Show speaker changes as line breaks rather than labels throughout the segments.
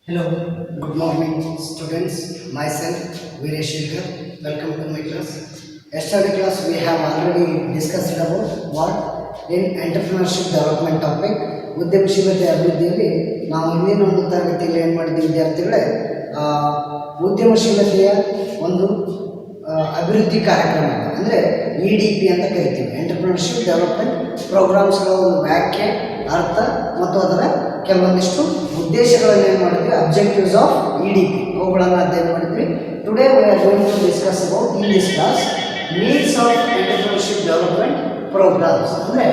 Hello, good morning students. Myself Viresh Shilkar. Welcome to my class. Yesterday class we have already discussed about what in entrepreneurship development topic. ಉದ್ಯಮಶೀಲತೆ ಅಭಿವೃದ್ಧಿಯಲ್ಲಿ ನಾವು ಹಿಂದಿನ ಒಂದು ತರಗತಿಯಲ್ಲಿ ಏನು ಮಾಡಿದ್ವಿ ವಿದ್ಯಾರ್ಥಿಗಳೇ, ಉದ್ಯಮಶೀಲತೆಯ ಒಂದು ಅಭಿವೃದ್ಧಿ ಕಾರ್ಯಕ್ರಮ ಅಂದರೆ EDP ಅಂತ ಕರಿತೀವಿ. ಎಂಟರ್ಪ್ರಿನರ್ಶಿಪ್ ಡೆವಲಪ್ಮೆಂಟ್ ಪ್ರೋಗ್ರಾಮ್ಸ್ಗಳ ಒಂದು ವ್ಯಾಖ್ಯೆ, ಅರ್ಥ ಮತ್ತು ಅದರ ಕೆಲವೊಂದಿಷ್ಟು ಉದ್ದೇಶಗಳನ್ನು ಏನು ಮಾಡಿದ್ವಿ, ಅಬ್ಜೆಕ್ಟಿವ್ಸ್ ಆಫ್ EDP ಅವುಗಳನ್ನು ಅಧ್ಯಯನ ಮಾಡಿದ್ವಿ. Today we are going to discuss about in this class needs of entrepreneurship development programmes ಅಂದರೆ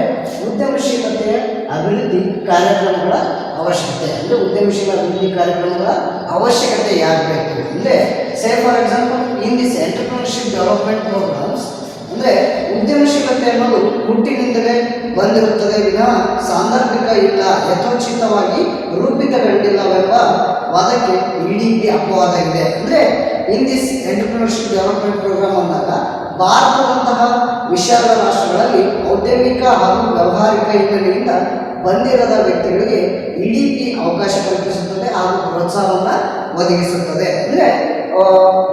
ಉದ್ಯಮಶೀಲತೆಯ ಅಭಿವೃದ್ಧಿ ಕಾರ್ಯಕ್ರಮಗಳ ಅವಶ್ಯಕತೆ. ಅಂದರೆ ಉದ್ಯಮಶೀಲ ಅಭಿವೃದ್ಧಿ ಕಾರ್ಯಕ್ರಮಗಳ ಅವಶ್ಯಕತೆ ಯಾಕೆ ಬೇಕು ಅಂದರೆ, say for example in this entrepreneurship development programmes ಅಂದರೆ ಉದ್ಯಮಶೀಲತೆ ಅನ್ನೋದು ಹುಟ್ಟಿನಿಂದಲೇ ಬಂದಿರುತ್ತದೆ ವಿನಃ ಸಾಂದರ್ಭಿಕ ಇಲ್ಲ, ಯಥೋಚಿತವಾಗಿ ರೂಪಿತಗೊಂಡಿಲ್ಲವೆಂಬ ವಾದಕ್ಕೆ EDP ಅಪವಾದ ಇದೆ. ಅಂದರೆ in this entrepreneurship development programme ಅಂದಾಗ ಭಾರತದಂತಹ ವಿಶಾಲ ರಾಷ್ಟ್ರಗಳಲ್ಲಿ ಔದ್ಯಮಿಕ ಹಾಗೂ ವ್ಯಾವಹಾರಿಕ ಹಿನ್ನೆಲೆಯಿಂದ ಬಂದಿರದ ವ್ಯಕ್ತಿಗಳಿಗೆ EDP ಅವಕಾಶ ಕಲ್ಪಿಸುತ್ತದೆ ಹಾಗೂ ಪ್ರೋತ್ಸಾಹವನ್ನು ಒದಗಿಸುತ್ತದೆ. ಅಂದರೆ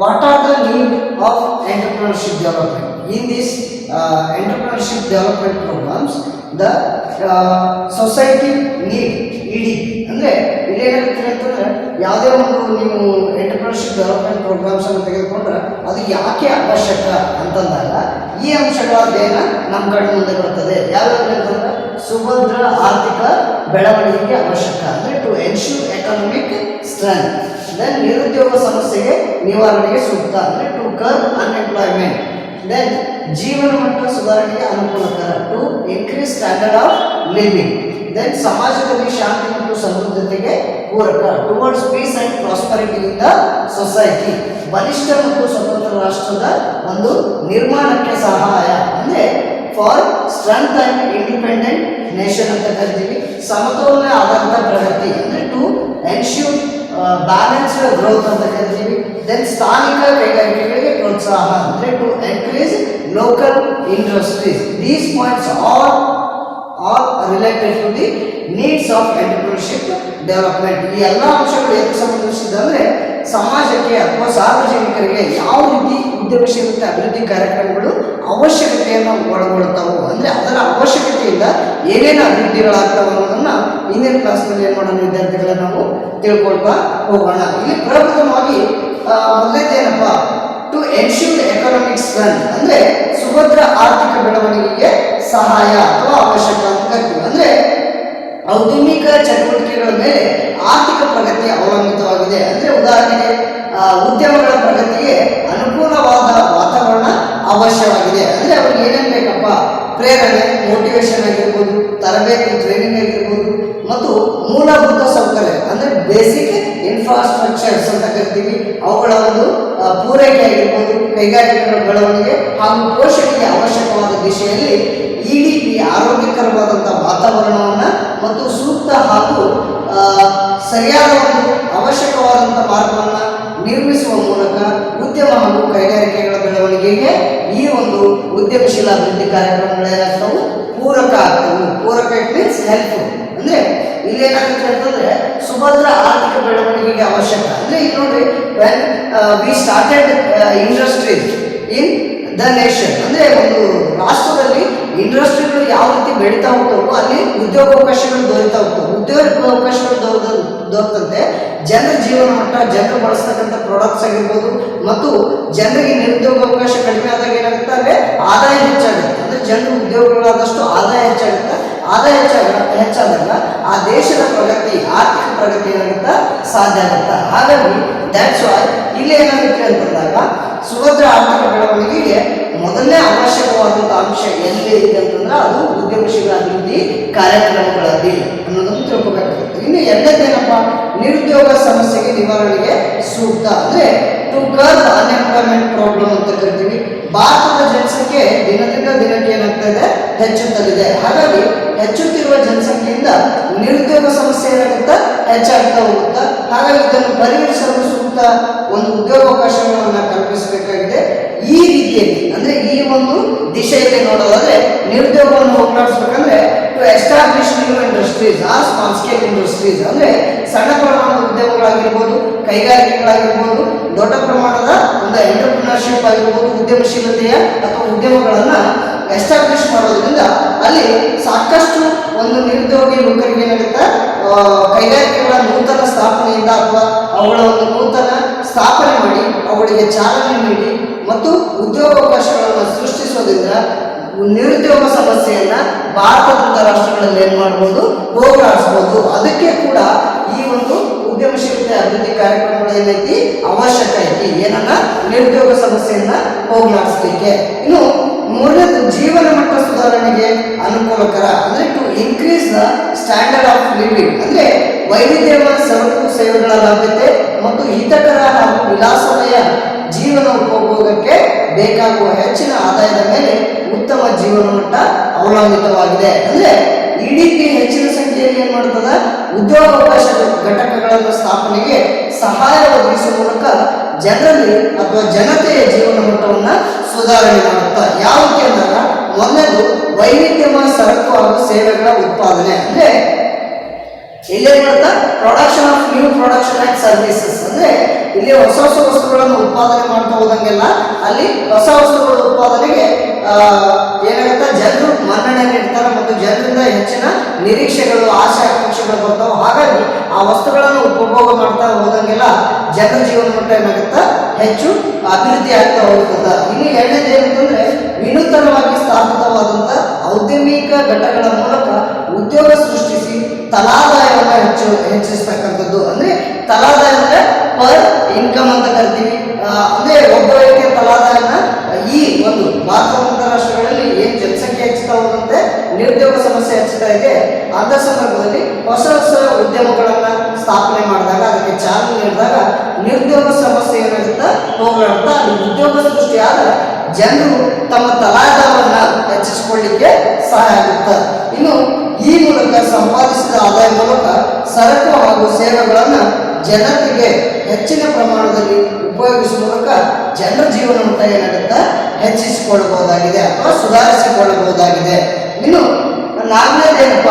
what are the need of entrepreneurship development in this entrepreneurship development programmes? The society need EDP. ಅಂದರೆ ಇಲ್ಲೇನಾಗುತ್ತೆ ಅಂತಂದರೆ, ಯಾವುದೇ ಒಂದು ನೀವು ಎಂಟರ್ಪ್ರಿನರ್ಶಿಪ್ ಡೆವಲಪ್ಮೆಂಟ್ ಪ್ರೋಗ್ರಾಮ್ಸ್ ಅನ್ನು ತೆಗೆದುಕೊಂಡ್ರೆ ಅದು ಯಾಕೆ ಅವಶ್ಯಕ ಅಂತಂದಾಗ ಈ ಅಂಶಗಳ ಅಧ್ಯಯನ ನಮ್ಮ ಕಣ್ಣು ಮುಂದೆ ಬರ್ತದೆ. ಯಾವ್ಯಾವ ಅಂತಂದ್ರೆ ಸುಭದ್ರ ಆರ್ಥಿಕ ಬೆಳವಣಿಗೆಗೆ ಅವಶ್ಯಕ, ಅಂದರೆ to ensure economic strength. Then ನಿರುದ್ಯೋಗ ಸಮಸ್ಯೆಗೆ ನಿವಾರಣೆಗೆ ಸೂಕ್ತ, ಅಂದರೆ ಟು ಕರ್ಬ್ ಅನ್ಎಂಪ್ಲಾಯ್ಮೆಂಟ್. ದೆನ್ ಜೀವನ ಮಟ್ಟ ಸುಧಾರಣೆಗೆ ಅನುಕೂಲಕರ, to increase standard of living. Then ಸಮಾಜದಲ್ಲಿ ಶಾಂತಿ ಮತ್ತು ಸಮೃದ್ಧತೆಗೆ ಪೂರಕ, towards peace and prosperity in the society. ಬಲಿಷ್ಠ ಮತ್ತು ಸ್ವತಂತ್ರ ರಾಷ್ಟ್ರದ ಒಂದು ನಿರ್ಮಾಣಕ್ಕೆ ಸಹಾಯ, ಅಂದರೆ for strength and independent nation ಅಂತ ಕರಿತೀವಿ. ಸಮತೋಲನ ಆಧಾರಿತ ಪ್ರಗತಿ, ಅಂದರೆ ಟು ಎನ್ಶ್ಯೂರ್ ಬ್ಯಾಲೆನ್ಸ್ಡ್ ಗ್ರೋತ್ ಅಂತ ಕರಿತೀವಿ. ದೆನ್ ಸ್ಥಾನಿಕ ಕೈಗಾರಿಕೆಗಳಿಗೆ ಪ್ರೋತ್ಸಾಹ, ಅಂದರೆ to encourage local industries. These points all related to the needs of entrepreneurship development. ಈ ಎಲ್ಲ ಅಂಶಗಳು ಏಕೆ ಸಂಬಂಧಿಸಿದ ಅಂದರೆ, ಸಮಾಜಕ್ಕೆ ಅಥವಾ ಸಾರ್ವಜನಿಕರಿಗೆ ಯಾವ ರೀತಿ ಉದ್ಯಮಶೀಲತೆ ಅಭಿವೃದ್ಧಿ ಕಾರ್ಯಕ್ರಮಗಳು ಅವಶ್ಯಕತೆಯನ್ನು ಒಳಗೊಳ್ತಾವೆ, ಅಂದರೆ ಅದರ ಅವಶ್ಯಕತೆಯಿಂದ ಏನೇನು ಅಭಿವೃದ್ಧಿಗಳಾಗ್ತಾವೆ ಅನ್ನೋದನ್ನು ಇಂದಿನ ಕ್ಲಾಸ್ನಲ್ಲಿ ಏನು ಮಾಡೋಣ ವಿದ್ಯಾರ್ಥಿಗಳ ನಾವು ತಿಳ್ಕೊಳ್ತಾ ಹೋಗೋಣ. ಇಲ್ಲಿ ಪ್ರಪ್ರಥಮವಾಗಿ ಮೊದಲೇದೇನಪ್ಪ, ಟು ಎನ್ಶ್ಯೂರ್ ಎಕನಾಮಿಕ್ ಸ್ಟ್ರೆಂತ್, ಅಂದರೆ ಸುಭದ್ರ ಆರ್ಥಿಕ ಬೆಳವಣಿಗೆಗೆ ಸಹಾಯ ಅಥವಾ ಅವಶ್ಯಕ ಅಂತ ಕರಿತೀವಿ. ಅಂದರೆ ಔದ್ಯಮಿಕ ಚಟುವಟಿಕೆಗಳ ಮೇಲೆ ಆರ್ಥಿಕ ಪ್ರಗತಿ ಅವಲಂಬಿತವಾಗಿದೆ. ಅಂದರೆ ಉದಾಹರಣೆಗೆ ಉದ್ಯಮಗಳ ಪ್ರಗತಿಗೆ ಅನುಕೂಲವಾದ ವಾತಾವರಣ ಅವಶ್ಯವಾಗಿದೆ. ಅಂದರೆ ಅವ್ರಿಗೆ ಏನೇನು ಬೇಕಪ್ಪ, ಪ್ರೇರಣೆ, ಮೋಟಿವೇಶನ್ ಆಗಿರ್ಬೋದು, ತರಬೇತಿ ಟ್ರೈನಿಂಗ್ ಆಗಿರ್ಬೋದು, ಮತ್ತು ಮೂಲಭೂತ ಸೌಕರ್ಯ ಅಂದರೆ ಬೇಸಿಕ್ ಇನ್ಫ್ರಾಸ್ಟ್ರಕ್ಚರ್ಸ್ ಅಂತ ಕರಿತೀವಿ, ಅವುಗಳ ಒಂದು ಪೂರೈಕೆ ಆಗಿರ್ಬೋದು, ಕೈಗಾರಿಕೆಗಳ ಬೆಳವಣಿಗೆ ಹಾಗೂ ಪೋಷಣೆಗೆ ಅವಶ್ಯಕವಾದ ದಿಶೆಯಲ್ಲಿ EDP ಆರೋಗ್ಯಕರವಾದಂಥ ವಾತಾವರಣವನ್ನು ಮತ್ತು ಸೂಕ್ತ ಹಾಗೂ ಸರಿಯಾದ ಒಂದು ಅವಶ್ಯಕವಾದಂಥ ಮಾರ್ಗವನ್ನು ನಿರ್ಮಿಸುವ ಮೂಲಕ ಉದ್ಯಮ ಹಾಗೂ ಕೈಗಾರಿಕೆಗಳ ಬೆಳವಣಿಗೆಗೆ ಈ ಒಂದು ಉದ್ಯಮಶೀಲ ಅಭಿವೃದ್ಧಿ ಕಾರ್ಯಕ್ರಮಗಳೇನಾಗ್ತವು, ಪೂರಕ ಆಗ್ತವೆ. ಪೂರಕ ಇಟ್ ಮೀನ್ಸ್ ಹೆಲ್ಪ್ಫುಲ್. ಅಂದರೆ ಇಲ್ಲೇನಾಗುತ್ತೆ ಅಂತಂದರೆ ಸುಭದ್ರ ಆರ್ಥಿಕ ಬೆಳವಣಿಗೆಗೆ ಅವಶ್ಯಕ. ಅಂದರೆ ಈಗ ನೋಡ್ರಿ, when we started industries in the nation, ಅಂದರೆ ಒಂದು ರಾಷ್ಟ್ರದಲ್ಲಿ ಇಂಡಸ್ಟ್ರಿಗಳು ಯಾವ ರೀತಿ ಬೆಳೀತಾ ಹೋಗ್ತಾವೋ ಅಲ್ಲಿ ಉದ್ಯೋಗಾವಕಾಶಗಳು ದೊರೀತಾ ಹೋಗ್ತವೆ. ಉದ್ಯೋಗಾವಕಾಶಗಳು ದೊರೆತಂತೆ ಜನರ ಜೀವನ ಮಟ್ಟ, ಜನರು ಬಳಸ್ತಕ್ಕಂಥ ಪ್ರಾಡಕ್ಟ್ಸ್ ಆಗಿರ್ಬೋದು ಮತ್ತು ಜನರಿಗೆ ನಿರುದ್ಯೋಗಾವಕಾಶ ಕಡಿಮೆ ಆದಾಗ ಏನಾಗುತ್ತೆ, ಅಂದರೆ ಆದಾಯ ಹೆಚ್ಚಾಗುತ್ತೆ. ಅಂದರೆ ಜನರು ಉದ್ಯೋಗಗಳಾದಷ್ಟು ಆದಾಯ ಹೆಚ್ಚಾಗುತ್ತೆ. ಆದಾಯ ಹೆಚ್ಚಾದಾಗ ಆ ದೇಶದ ಪ್ರಗತಿ, ಆರ್ಥಿಕ ಪ್ರಗತಿ ಏನಾಗುತ್ತೆ, ಸಾಧ್ಯ ಆಗುತ್ತೆ. ಹಾಗಾಗಿ ದ್ಯಾಟ್ಸ್ ವೈ ಇಲ್ಲಿ ಏನಾಗುತ್ತೆ ಅಂತಂದಾಗ ಸುಭದ್ರ ಆರ್ಥಿಕ ಬೆಳವಣಿಗೆಗೆ ಮೊದಲನೇ ಅವಶ್ಯಕವಾದಂಥ ಅಂಶ ಎಲ್ಲಿ ಇದೆ ಅಂತಂದ್ರೆ ಅದು ಉದ್ಯಮಶೀಲ ಅಭಿವೃದ್ಧಿ ಕಾರ್ಯಕ್ರಮಗಳಲ್ಲಿ ಅನ್ನೋದನ್ನು ತಿಳ್ಕೊಬೇಕಾಗುತ್ತೆ. ಇನ್ನು ಎರಡನೇದೇನಪ್ಪ, ನಿರುದ್ಯೋಗ ಸಮಸ್ಯೆಗೆ ನಿವಾರಣೆಗೆ ಸೂಕ್ತ, ಅಂದರೆ ಟು ಕರ್ಬ್ ಅನ್ಎಂಪ್ಲಾಯ್ಮೆಂಟ್ ಪ್ರಾಬ್ಲಮ್ ಅಂತ ಕರಿತೀವಿ. ಭಾರತದ ಜನಸಂಖ್ಯೆ ದಿನದಿಂದ ದಿನಕ್ಕೆ ಏನಾಗ್ತಾ ಇದೆ, ಹೆಚ್ಚುತ್ತಲಿದೆ. ಹಾಗಾಗಿ ಹೆಚ್ಚುತ್ತಿರುವ ಜನಸಂಖ್ಯೆಯಿಂದ ನಿರುದ್ಯೋಗ ಸಮಸ್ಯೆ ಏನಾಗುತ್ತೆ, ಹೆಚ್ಚಾಗ್ತಾ ಹೋಗುತ್ತೆ. ಹಾಗಾಗಿ ಇದನ್ನು ಪರಿಹರಿಸಲು ಸೂಕ್ತ ಒಂದು ಉದ್ಯೋಗಾವಕಾಶಗಳನ್ನು ಕಲ್ಪಿಸಬೇಕಾಗಿದೆ. ಈ ರೀತಿಯಲ್ಲಿ ಅಂದರೆ ಈ ಒಂದು ದಿಶೆಯಲ್ಲಿ ನೋಡೋದಾದ್ರೆ ನಿರುದ್ಯೋಗವನ್ನು ಹೋಗಲಾಡಿಸ್ಬೇಕಂದ್ರೆ to establish new industries or small scale scale industries ಅಂದ್ರೆ ಸಣ್ಣ ಪ್ರಮಾಣದ ಉದ್ಯಮಗಳಾಗಿರ್ಬೋದು, ಕೈಗಾರಿಕೆಗಳಾಗಿರ್ಬೋದು, ದೊಡ್ಡ ಪ್ರಮಾಣದ ಒಂದು ಎಂಟರ್ಪ್ರಿನರ್ಶಿಪ್ ಆಗಿರ್ಬೋದು, ಉದ್ಯಮಶೀಲತೆಯ ಅಥವಾ ಉದ್ಯಮಗಳನ್ನ ಎಸ್ಟಾಬ್ಲಿಷ್ ಮಾಡೋದ್ರಿಂದ ಅಲ್ಲಿ ಸಾಕಷ್ಟು ಒಂದು ನಿರುದ್ಯೋಗಿ ಯುವಕರಿಗೆ ಏನಾಗುತ್ತೆ, ಕೈಗಾರಿಕೆಗಳ ನೂತನ ಸ್ಥಾಪನೆಯಿಂದ ಅಥವಾ ಅವುಗಳ ಒಂದು ನೂತನ ಸ್ಥಾಪನೆ ಮಾಡಿ ಅವುಗಳಿಗೆ ಚಾಲನೆ ನೀಡಿ ಮತ್ತು ಉದ್ಯೋಗಾವಕಾಶಗಳನ್ನು ಸೃಷ್ಟಿಸೋದ್ರಿಂದ ನಿರುದ್ಯೋಗ ಸಮಸ್ಯೆಯನ್ನ ಭಾರತದಂತ ರಾಷ್ಟ್ರಗಳಲ್ಲಿ ಏನ್ ಮಾಡ್ಬೋದು, ಹೋಗಲಾಡಿಸ್ಬೋದು. ಅದಕ್ಕೆ ಕೂಡ ಈ ಒಂದು ಉದ್ಯಮಶೀಲತೆ ಅಭಿವೃದ್ಧಿ ಕಾರ್ಯಕ್ರಮಗಳು ಏನೈತಿ ಅವಶ್ಯಕ ಐತಿ, ಏನನ್ನ ನಿರುದ್ಯೋಗ ಸಮಸ್ಯೆಯನ್ನ ಹೋಗಲಾಡಿಸ್ಲಿಕ್ಕೆ. ಇನ್ನು ಮೂರನೇದು ಜೀವನ ಮಟ್ಟ ಸುಧಾರಣೆಗೆ ಅನುಕೂಲಕರ ಅಂದ್ರೆ to increase the standard of living ಅಂದ್ರೆ ವೈವಿಧ್ಯಮಯ ಸರಕು ಸೇವೆಗಳ ಲಭ್ಯತೆ ಮತ್ತು ಹಿತಕರ ಹಾಗೂ ವಿಲಾಸಮಯ ಜೀವನ ಉಪಭೋಗಕ್ಕೆ ಬೇಕಾಗುವ ಹೆಚ್ಚಿನ ಆದಾಯದ ಮೇಲೆ ಉತ್ತಮ ಜೀವನ ಮಟ್ಟ ಅವಲಂಬಿತವಾಗಿದೆ. ಅಂದ್ರೆ ಇಡಿಪಿ ಹೆಚ್ಚಿನ ಸಂಖ್ಯೆಯಲ್ಲಿ ಏನ್ ಮಾಡ್ತದ, ಉದ್ಯೋಗಾವಕಾಶ ಘಟಕಗಳನ್ನು ಸ್ಥಾಪನೆಗೆ ಸಹಾಯ ಒದಗಿಸುವ ಮೂಲಕ ಜನರಲ್ಲಿ ಅಥವಾ ಜನತೆಯ ಜೀವನ ಮಟ್ಟವನ್ನ ಸುಧಾರಣೆ ಮಾಡುತ್ತಾ. ಯಾವ ರೀತಿ ಅಂದಾಗ ಮೊದಲನೇದು ವೈವಿಧ್ಯಮಯ ಸರಕು ಹಾಗೂ ಸೇವೆಗಳ ಉತ್ಪಾದನೆ ಅಂದ್ರೆ ಇಲ್ಲೇ ಮಾಡ್ತಾ production of new production and services ಅಂದ್ರೆ ಇಲ್ಲಿ ಹೊಸ ಹೊಸ ವಸ್ತುಗಳನ್ನು ಉತ್ಪಾದನೆ ಮಾಡ್ತಾ ಹೋದಂಗೆಲ್ಲ ಅಲ್ಲಿ ಹೊಸ ವಸ್ತುಗಳ ಉತ್ಪಾದನೆಗೆ ಏನಾಗುತ್ತೆ, ಜನರು ಮನ್ನಣೆ ನೀಡ್ತಾರೆ ಮತ್ತು ಜನರಿಂದ ಹೆಚ್ಚಿನ ನಿರೀಕ್ಷೆಗಳು, ಆಸೆ ಆಕಾಂಕ್ಷೆಗಳು ಬರ್ತಾವೆ. ಹಾಗಾಗಿ ಆ ವಸ್ತುಗಳನ್ನು ಉಪಭೋಗ ಮಾಡ್ತಾ ಹೋದಂಗೆಲ್ಲ ಜನರ ಜೀವನ ಮಟ್ಟ ಏನಾಗುತ್ತಾ ಹೆಚ್ಚು ಅಭಿವೃದ್ಧಿ ಆಗ್ತಾ ಹೋಗ್ತದೆ. ಇನ್ನು ಎರಡನೇದು ಏನಂತಂದ್ರೆ ವಿನೂತನವಾಗಿ ಸ್ಥಾಪಿತವಾದಂಥ ಔದ್ಯಮಿಕ ಘಟಕಗಳ ಮೂಲಕ ಉದ್ಯೋಗ ಸೃಷ್ಟಿಸಿ ತಲಾದಾಯವನ್ನು ಹೆಚ್ಚಿಸ್ತಕ್ಕಂಥದ್ದು. ಅಂದ್ರೆ ತಲಾದಾಯ ಅಂದ್ರೆ ಪರ್ ಇನ್ಕಮ್ ಅಂತ ಕರಿತೀವಿ. ಅಂದ್ರೆ ಒಬ್ಬ ವ್ಯಕ್ತಿಯ ತಲಾದಾಯನ ಈ ಒಂದು ಭಾರತದ ರಾಷ್ಟ್ರಗಳಲ್ಲಿ ಏನ್ ಜನಸಂಖ್ಯೆ ಹೆಚ್ಚುತ್ತಾ ಹೋದಂತೆ ನಿರುದ್ಯೋಗ ಸಮಸ್ಯೆ ಹೆಚ್ಚುತ್ತಾ ಇದೆ, ಅಂತ ಸಂದರ್ಭದಲ್ಲಿ ಹೊಸ ಹೊಸ ಉದ್ಯಮಗಳನ್ನ ಸ್ಥಾಪನೆ ಮಾಡಿದಾಗ, ಅದಕ್ಕೆ ಚಾಲನೆ ನೀಡಿದಾಗ ನಿರುದ್ಯೋಗ ಸಮಸ್ಯೆ ಏನಾಗುತ್ತಾ ಹೋಗ್ಲಾಡ್ತಾ ಅಲ್ಲಿ ಉದ್ಯೋಗ ಸೃಷ್ಟಿಯಾದ ಜನರು ತಮ್ಮ ತಲಾದಾಯವನ್ನ ಹೆಚ್ಚಿಸಿಕೊಳ್ಳಿಕ್ಕೆ ಸಹಾಯ ಆಗುತ್ತೆ. ಇನ್ನು ಈ ಮೂಲಕ ಸಂಪಾದಿಸಿದ ಆದಾಯ ಮೂಲಕ ಸರಕು ಹಾಗೂ ಸೇವೆಗಳನ್ನ ಜನರಿಗೆ ಹೆಚ್ಚಿನ ಪ್ರಮಾಣದಲ್ಲಿ ಉಪಯೋಗಿಸುವ ಮೂಲಕ ಜನರ ಜೀವನ ಮಟ್ಟ ಏನಾಗುತ್ತಾ ಹೆಚ್ಚಿಸಿಕೊಳ್ಳಬಹುದಾಗಿದೆ ಅಥವಾ ಸುಧಾರಿಸಿಕೊಳ್ಳಬಹುದಾಗಿದೆ. ಇನ್ನು ನಾಲ್ಕನೇದೇನಪ್ಪ,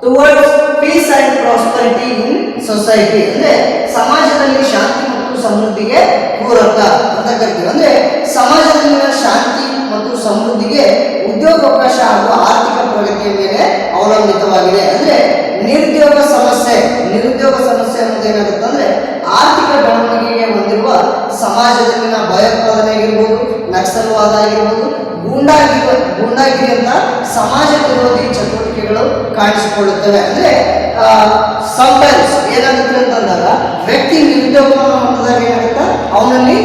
towards peace and prosperity in society ಅಂದ್ರೆ ಸಮಾಜದಲ್ಲಿ ಶಾಂತಿ ಮತ್ತು ಸಮೃದ್ಧಿಗೆ ಪೂರಕ ಅಂತ ಕರಿತೀವಿ. ಅಂದ್ರೆ ಸಮಾಜದಲ್ಲಿನ ಶಾಂತಿ ಮತ್ತು ಸಮೃದ್ಧಿಗೆ ಉದ್ಯೋಗಾವಕಾಶ ಹಾಗೂ ಆರ್ಥಿಕ ಪ್ರಗತಿಯ ಮೇಲೆ ಅವಲಂಬಿತವಾಗಿದೆ. ಅಂದ್ರೆ ನಿರುದ್ಯೋಗ ಸಮಸ್ಯೆ ಅನ್ನೋದು ಏನಾಗುತ್ತೆ ಅಂದ್ರೆ ಆರ್ಥಿಕ ಬೆಳವಣಿಗೆಗೆ ಹೊಂದಿರುವ ಸಮಾಜದಲ್ಲಿನ ಭಯೋತ್ಪಾದನೆ ಆಗಿರ್ಬೋದು, ನಕ್ಸಲ್ವಾದ ಆಗಿರ್ಬೋದು, ಗೂಂಡಾಗಿರಿ ಅಂತ ಸಮಾಜ ವಿರೋಧಿ ಚಟುವಟಿಕೆಗಳು ಕಾಣಿಸಿಕೊಳ್ಳುತ್ತವೆ. ಅಂದ್ರೆ ಸಮ್ಟೈಮ್ಸ್ ಏನಾಗುತ್ತೆ ಅಂತಂದಾಗ ವ್ಯಕ್ತಿ ನಿರುದ್ಯೋಗವನ್ನು ಹೊಂದಿದಾಗ ಏನಾಗುತ್ತೆ, ಅವನಲ್ಲಿ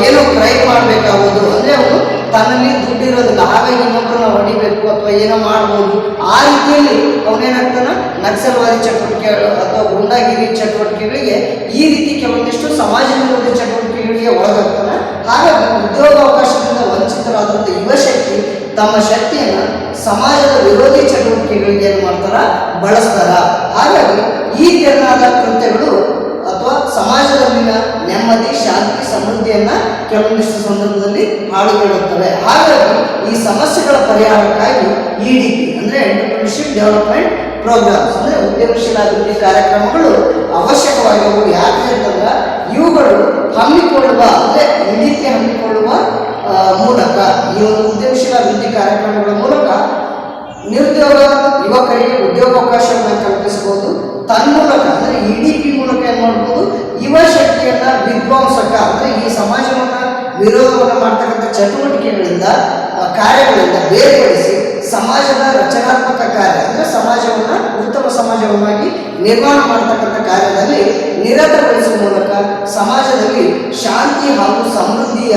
ಏನೋ ಕ್ರೈಮ್ ಮಾಡಬೇಕಾಗೋದು, ಅಂದ್ರೆ ಅವನು ತನ್ನಲ್ಲಿ ದುಡ್ಡಿರೋದಿಲ್ಲ, ಹಾಗಾಗಿ ಇನ್ನೊಬ್ಬರನ್ನ ಹೊಡಿಬೇಕು ಅಥವಾ ಏನೋ ಮಾಡ್ಬೋದು. ಆ ರೀತಿಯಲ್ಲಿ ಅವನೇನಾಗ್ತಾನ ನಕ್ಸಲ್ವಾದಿ ಚಟುವಟಿಕೆಗಳು ಅಥವಾ ಗೂಂಡಾಗಿರಿ ಚಟುವಟಿಕೆಗಳಿಗೆ ಈ ರೀತಿ ಕೆಲವೊಂದಿಷ್ಟು ಸಮಾಜ ವಿರೋಧಿ ಚಟುವಟಿಕೆಗಳಿಗೆ ಒಳಗಾಗ್ತಾನೆ. ಹಾಗಾಗಿ ಉದ್ಯೋಗಾವಕಾಶದಿಂದ ವಂಚಿತರಾದಂಥ ಯುವಶಕ್ತಿ ತಮ್ಮ ಶಕ್ತಿಯನ್ನ ಸಮಾಜದ ವಿರೋಧಿ ಚಟುವಟಿಕೆಗಳಿಗೆ ಏನು ಮಾಡ್ತಾರ, ಬಳಸ್ತಾರ. ಹಾಗಾಗಿ ಈ ತೆರನಾದ ಕೃತ್ಯಗಳು ಅಥವಾ ಸಮಾಜದಲ್ಲಿನ ನೆಮ್ಮದಿ, ಶಾಂತಿ, ಸಮೃದ್ಧಿಯನ್ನ ಕೆಲವೊಂದಿಷ್ಟು ಸಂದರ್ಭದಲ್ಲಿ ಹಾಳುಗೆಡುತ್ತವೆ. ಹಾಗಾಗಿ ಈ ಸಮಸ್ಯೆಗಳ ಪರಿಹಾರಕ್ಕಾಗಿ ಇಡಿಪಿ ಅಂದ್ರೆ ಎಂಟರ್ಪ್ರಿನರ್ಶಿಪ್ ಡೆವಲಪ್ಮೆಂಟ್ ಪ್ರೋಗ್ರಾಮ್ಸ್ ಅಂದ್ರೆ ಉದ್ಯಮಶೀಲ ಅಭಿವೃದ್ಧಿ ಕಾರ್ಯಕ್ರಮಗಳು ಅವಶ್ಯಕವಾಗಿರುವ. ಯಾಕೆ ಅಂತಂದ್ರೆ ಇವುಗಳು ಹಮ್ಮಿಕೊಳ್ಳುವ ಅಂದ್ರೆ ಇಡಿಪಿ ಹಮ್ಮಿಕೊಳ್ಳುವ ಮೂಲಕ, ಈ ಒಂದು ಉದ್ಯಮಶೀಲ ಅಭಿವೃದ್ಧಿ ಕಾರ್ಯಕ್ರಮಗಳ ಮೂಲಕ ನಿರುದ್ಯೋಗ ಯುವಕರಿಗೆ ಉದ್ಯೋಗಾವಕಾಶವನ್ನು ಕಲ್ಪಿಸಬಹುದು. ತನ್ಮೂಲಕ ಅಂದ್ರೆ ಇಡಿಪಿ ಮೂಲಕ ಏನ್ ಮಾಡ್ಬೋದು, ಯುವ ಶಕ್ತಿಯನ್ನ ವಿಧ್ವಂಸಕ ಅಂದ್ರೆ ಈ ಸಮಾಜವನ್ನ ವಿರೋಧವನ್ನು ಮಾಡ್ತಕ್ಕಂಥ ಚಟುವಟಿಕೆಗಳಿಂದ ಕಾರ್ಯಗಳಿಂದ ಬೇರ್ಪಡಿಸಿ ಸಮಾಜದ ರಚನಾತ್ಮಕ ಕಾರ್ಯ ಅಂದ್ರೆ ಸಮಾಜವನ್ನ ಉತ್ತಮ ಸಮಾಜವನ್ನಾಗಿ ನಿರ್ಮಾಣ ಮಾಡತಕ್ಕಂಥ ಕಾರ್ಯದಲ್ಲಿ ನಿರತಗೊಳಿಸುವ ಮೂಲಕ ಸಮಾಜದಲ್ಲಿ ಶಾಂತಿ ಹಾಗೂ ಸಮೃದ್ಧಿಯ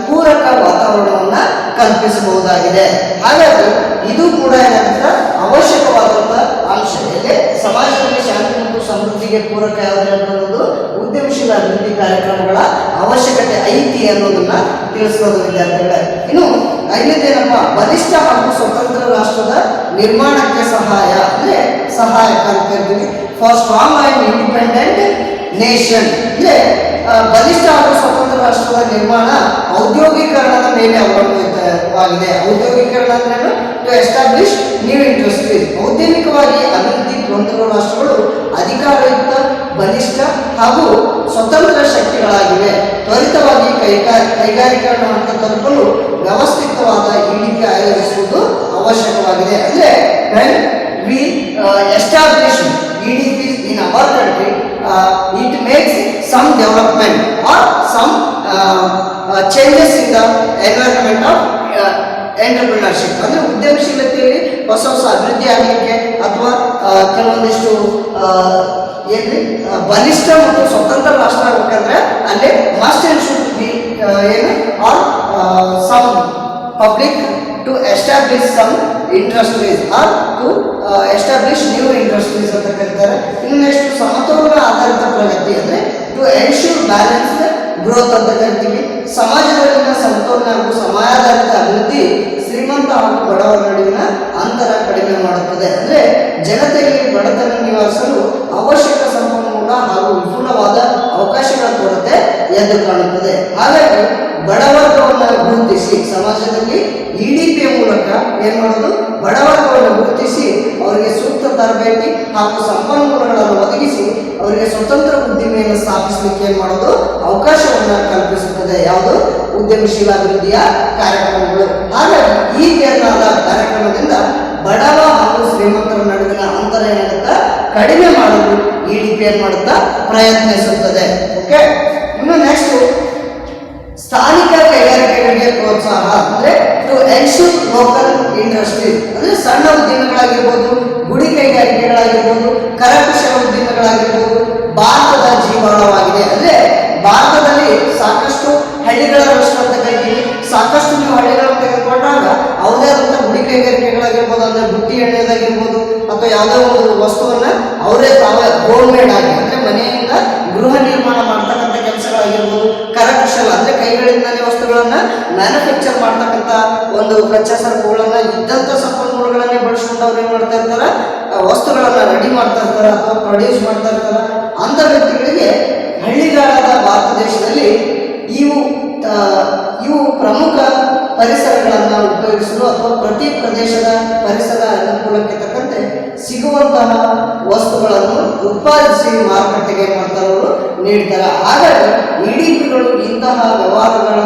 ಪೂರಕ ವಾತಾವರಣವನ್ನ ಕಲ್ಪಿಸಬಹುದಾಗಿದೆ. ಹಾಗಾಗಿ ಇದು ಕೂಡ ಏನಾಗುತ್ತೆ ಅವಶ್ಯಕವಾದಂಥ ಅಂಶ. ಇಲ್ಲಿ ಸಮಾಜದಲ್ಲಿ ಶಾಂತಿ ಮತ್ತು ಸಮೃದ್ಧಿಗೆ ಪೂರಕ ಯಾವುದು ಅನ್ನೋದು ಉದ್ಯಮಶೀಲ ಅಭಿವೃದ್ಧಿ ಕಾರ್ಯಕ್ರಮಗಳ ಅವಶ್ಯಕತೆ ಐತಿ ಅನ್ನೋದನ್ನ ತಿಳಿಸೋದು ವಿದ್ಯಾರ್ಥಿಗಳೇ. ಇನ್ನು ಐದನೇದೇನಪ್ಪ, ಬಲಿಷ್ಠ ಹಾಗೂ ಸ್ವತಂತ್ರ ರಾಷ್ಟ್ರದ ನಿರ್ಮಾಣಕ್ಕೆ ಸಹಾಯ ಅಂದ್ರೆ ಸಹಾಯಕ ಅಂತ ಹೇಳ್ತೀವಿ. For strong and independent nation ಅಂದ್ರೆ ಬಲಿಷ್ಠ ಹಾಗೂ ಸ್ವತಂತ್ರ ರಾಷ್ಟ್ರದ ನಿರ್ಮಾಣ ಔದ್ಯೋಗೀಕರಣದ ಮೇಲೆ ಅವಲಂಬಿತವಾಗಿದೆ. ಔದ್ಯೋಗೀಕರಣ ಅಂದ್ರೆ ಟು ಎಸ್ಟಾಬ್ಲಿಷ್ ನ್ಯೂ ಇಂಡಸ್ಟ್ರೀಸ್, ಔದ್ಯಮಿಕವಾಗಿ ಅಭಿವೃದ್ಧಿ ಹೊಂದಿರುವ ರಾಷ್ಟ್ರಗಳು ಅಧಿಕಾರಯುಕ್ತ, ಬಲಿಷ್ಠ ಹಾಗೂ ಸ್ವತಂತ್ರ ಶಕ್ತಿಗಳಾಗಿವೆ. ತ್ವರಿತವಾಗಿ ಕೈಗಾರಿಕರಣ ಹಂತ ತಲುಪಲು ವ್ಯವಸ್ಥಿತವಾದ ಇಳಿಕೆ ಆಯೋಜಿಸುವುದು ಅವಶ್ಯಕವಾಗಿದೆ. ಅಂದರೆ when we establish EDP in our country, it makes some development or some changes in the environment of entrepreneurship. ಅಂದರೆ ಉದ್ಯಮಶೀಲತೆಯಲ್ಲಿ ಹೊಸ ಹೊಸ ಅಭಿವೃದ್ಧಿ ಆಗಲಿಕ್ಕೆ ಅಥವಾ ಕೆಲವೊಂದಿಷ್ಟು ಏನ್ರಿ ಬಲಿಷ್ಠ ಮತ್ತು ಸ್ವತಂತ್ರ ರಾಷ್ಟ್ರ ಆಗಬೇಕಂದ್ರೆ ಅಲ್ಲಿ ಮಸ್ಟ್ ಅಂಡ್ ಶುಡ್ ಬಿ ಏನು or some public to establish some industries or to establish new industries ಅಂತ ಕರೀತಾರೆ. ಇನ್ನು ನೆಕ್ಸ್ಟ್ ಸಮತೋಲನ ಆಧಾರಿತ ಪ್ರಗತಿ ಅಂದರೆ ಟು ಎನ್ಶ್ಯೂರ್ ಬ್ಯಾಲೆನ್ಸ್ಡ್ ಗ್ರೋತ್ ಅಂತ ಕರಿತೀವಿ. ಸಮಾಜದಲ್ಲಿನ ಸಮತೋಲನ ಹಾಗೂ ಸಮಯಾಧಾರಿತ ಅಭಿವೃದ್ಧಿ ಶ್ರೀಮಂತ ಹಾಗೂ ಬಡವರ ನಡುವಿನ ಅಂತರ ಕಡಿಮೆ ಮಾಡುತ್ತದೆ. ಅಂದರೆ ಜನತೆಗೆ ಬಡತನ ನಿವಾರಿಸಲು ಅವಶ್ಯಕ ಸಂಪನ್ಮೂಲ ಹಾಗೂ ವಿಪುಲವಾದ ಅವಕಾಶಗಳ ಕೊರತೆ ಎದ್ದು ಕಾಣುತ್ತದೆ. ಹಾಗಾಗಿ ಬಡವರ್ಗವನ್ನು ಗುರುತಿಸಿ ಸಮಾಜದಲ್ಲಿ EDPಯ ಮೂಲಕ ಏನು ಮಾಡೋದು, ಬಡವರ್ಗವನ್ನು ಗುರುತಿಸಿ ಅವರಿಗೆ ಸೂಕ್ತ ತರಬೇತಿ ಹಾಗೂ ಸಂಪನ್ಮೂಲಗಳನ್ನು ಒದಗಿಸಿ ಅವರಿಗೆ ಸ್ವತಂತ್ರ ಉದ್ದಿಮೆಯನ್ನು ಸ್ಥಾಪಿಸಲಿಕ್ಕೆ ಏನು ಮಾಡೋದು, ಅವಕಾಶವನ್ನು ಕಲ್ಪಿಸುತ್ತದೆ. ಯಾವುದು, ಉದ್ಯಮಶೀಲ ಅಭಿವೃದ್ಧಿಯ ಕಾರ್ಯಕ್ರಮಗಳು. ಹಾಗಾಗಿ ಈ ತೆರನಾದ ಕಾರ್ಯಕ್ರಮದಿಂದ ಬಡವ ಹಾಗೂ ಶ್ರೀಮಂತರ ನಡುವಿನ ಅಂತರ ಏನಾಗುತ್ತಾ ಕಡಿಮೆ ಮಾಡಲು EDP ಏನು ಮಾಡುತ್ತಾ ಪ್ರಯತ್ನಿಸುತ್ತದೆ. ಓಕೆ, ಇನ್ನು ನೆಕ್ಸ್ಟ್ ಸ್ಥಾನಿಕ ಕೈಗಾರಿಕೆಗಳಿಗೆ ಪ್ರೋತ್ಸಾಹ ಅಂದರೆ ಟು ಎನ್ಶ್ಯೂರ್ ಲೋಕಲ್ ಇಂಡಸ್ಟ್ರಿ. ಅಂದರೆ ಸಣ್ಣ ಉದ್ಯಮಗಳಾಗಿರ್ಬೋದು, ಗುಡಿ ಕೈಗಾರಿಕೆಗಳಾಗಿರ್ಬೋದು, ಕರಕುಶಲ ಉದ್ಯಮಗಳಾಗಿರ್ಬೋದು ಭಾರತದ ಜೀವಾಳವಾಗಿದೆ. ಅಂದರೆ ಭಾರತದಲ್ಲಿ ಸಾಕಷ್ಟು ಹಳ್ಳಿಗಳ ರಾಷ್ಟ್ರ ಅಂತ ಕರಿತೀವಿ. ಸಾಕಷ್ಟು ನೀವು ಹಳ್ಳಿಗಳನ್ನು ತೆಗೆದುಕೊಂಡಾಗ ಯಾವುದೇ ಆದಂಥ ಗುಡಿ ಕೈಗಾರಿಕೆಗಳಾಗಿರ್ಬೋದು, ಅಂದರೆ ಬುಟ್ಟಿ ಎಣ್ಣೆದಾಗಿರ್ಬೋದು ಅಥವಾ ಯಾವುದೇ ಒಂದು ವಸ್ತುವನ್ನು ಅವರೇ ತಾವೇ ಹೋಮ್ ಮೇಡ್ ಆಗಿ ಅಂದರೆ ಮನೆಯಿಂದ ಗೃಹ ನಿರ್ಮಾಣ ಮಾಡ್ತಕ್ಕಂಥ ಕೆಲಸಗಳಾಗಿರ್ಬೋದು, ಕರಕುಶಲ ಅಂದರೆ ಕೈಗಳಿಂದಲೇ ವಸ್ತುಗಳನ್ನು ಮ್ಯಾನುಫ್ಯಾಕ್ಚರ್ ಮಾಡ್ತಕ್ಕಂಥ ಒಂದು ಕಚ್ಚಾ ಸರಕುಗಳನ್ನು ಇದ್ದಂಥ ಸಂಪನ್ಮೂಲಗಳನ್ನೇ ಬಳಸ್ಕೊಂಡು ಅವ್ರು ಏನು ಮಾಡ್ತಾ ಇರ್ತಾರೆ, ವಸ್ತುಗಳನ್ನು ರೆಡಿ ಮಾಡ್ತಾ ಇರ್ತಾರೆ ಅಥವಾ ಪ್ರೊಡ್ಯೂಸ್ ಮಾಡ್ತಾ ಇರ್ತಾರೆ. ಅಂಥ ವ್ಯಕ್ತಿಗಳಿಗೆ ಹಳ್ಳಿಗಾಡದ ಭಾರತ ದೇಶದಲ್ಲಿ ಇವು ಪ್ರಮುಖ ಪರಿಸರಗಳನ್ನು ಉಪಯೋಗಿಸಲು ಅಥವಾ ಪ್ರತಿ ಪ್ರದೇಶದ ಪರಿಸರ ಅನುಕೂಲಕ್ಕೆ ತಕ್ಕಂತೆ ಸಿಗುವಂತಹ ವಸ್ತುಗಳನ್ನು ಉತ್ಪಾದಿಸಿ ಮಾರುಕಟ್ಟೆಗೆ ಮಾಡ್ತಾರವರು ನೀಡ್ತಾರೆ. ಹಾಗಾಗಿ EDPಗಳು ಇಂತಹ ವ್ಯವಹಾರಗಳ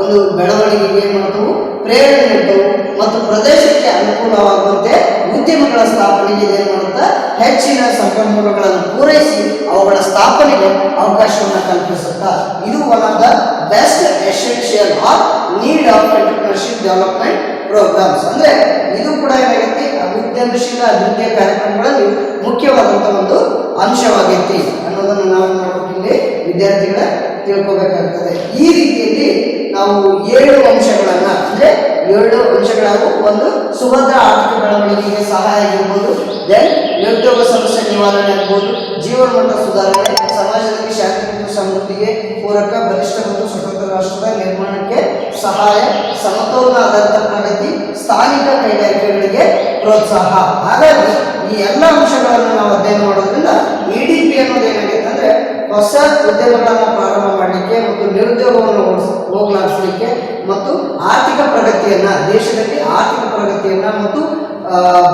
ಒಂದು ಬೆಳವಣಿಗೆಗೆ ಏನು ಮಾಡ್ತವು, ಪ್ರೇರಣೆ ನೀಡ್ತವು ಮತ್ತು ಪ್ರದೇಶಕ್ಕೆ ಅನುಕೂಲವಾಗುವಂತೆ ಉದ್ಯಮಗಳ ಸ್ಥಾಪನೆಗೆ ಏನು ಮಾಡುತ್ತಾ ಹೆಚ್ಚಿನ ಸಂಪನ್ಮೂಲಗಳನ್ನು ಪೂರೈಸಿ ಅವುಗಳ ಸ್ಥಾಪನೆಗೆ ಅವಕಾಶವನ್ನು ಕಲ್ಪಿಸುತ್ತಾ. ಇದು one of the best essential or need of entrepreneurship development programmes. ಅಂದರೆ ಇದು ಕೂಡ ಏನಾಗೈತಿ, ಉದ್ಯಮಶೀಲ ಅಭಿವೃದ್ಧಿಯ ಕಾರ್ಯಕ್ರಮಗಳಲ್ಲಿ ಮುಖ್ಯವಾದಂಥ ಒಂದು ಅಂಶವಾಗೈತಿ ಅನ್ನೋದನ್ನು ನಾವು ಇಲ್ಲಿ ವಿದ್ಯಾರ್ಥಿಗಳ ತಿಳ್ಕೋಬೇಕಾಗ್ತದೆ. ಈ ರೀತಿಯಲ್ಲಿ ನಾವು 7 ಅಂಶಗಳನ್ನು ಅಂದರೆ 7 ಅಂಶಗಳಾವು. ಒಂದು, ಸುಭದ್ರ ಆರ್ಥಿಕ ಬೆಳವಣಿಗೆಗೆ ಸಹಾಯ ಆಗಿರ್ಬೋದು, ದೆನ್ ನಿರುದ್ಯೋಗ ಸಮಸ್ಯೆ ನಿವಾರಣೆ ಆಗ್ಬೋದು, ಜೀವನ ಮಟ್ಟ ಸುಧಾರಣೆ, ಸಮಾಜದಲ್ಲಿ ಶಾಂತಿ ಮತ್ತು ಸಮೃದ್ಧಿಗೆ ಪೂರಕ, ಬಲಿಷ್ಠ ಮತ್ತು ಸ್ವತಂತ್ರ ರಾಷ್ಟ್ರದ ನಿರ್ಮಾಣಕ್ಕೆ ಸಹಾಯ, ಸಮತೋಲನ ಆಧಾರಿತ ಪ್ರಗತಿ, ಸ್ಥಾನಿಕ ಕೈಗಾರಿಕೆಗಳಿಗೆ ಪ್ರೋತ್ಸಾಹ. ಹಾಗಾಗಿ ಈ ಎಲ್ಲ ಅಂಶಗಳನ್ನು ನಾವು ಅಧ್ಯಯನ ಮಾಡೋದ್ರಿಂದ EDP ಅನ್ನೋದು ಏನಾಗಿದೆ ಅಂದರೆ ಹೊಸ ಉದ್ಯಮಗಳನ್ನು ಪ್ರಾರಂಭ ಮಾಡಲಿಕ್ಕೆ ಮತ್ತು ನಿರುದ್ಯೋಗವನ್ನು ಹೋಗಲಾಡಿಸಲಿಕ್ಕೆ ಮತ್ತು ಆರ್ಥಿಕ ಪ್ರಗತಿಯನ್ನು, ದೇಶದಲ್ಲಿ ಆರ್ಥಿಕ ಪ್ರಗತಿಯನ್ನು ಮತ್ತು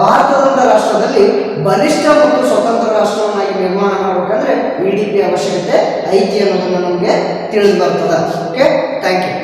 ಭಾರತದಂಥ ರಾಷ್ಟ್ರದಲ್ಲಿ ಬಲಿಷ್ಠ ಮತ್ತು ಸ್ವತಂತ್ರ ರಾಷ್ಟ್ರವನ್ನಾಗಿ ನಿರ್ಮಾಣ ಮಾಡಬೇಕಂದ್ರೆ EDP ಅವಶ್ಯಕತೆ ಐತಿ ಅನ್ನೋದನ್ನು ನಮಗೆ ತಿಳಿದು ಬರ್ತದೆ. Okay, thank you.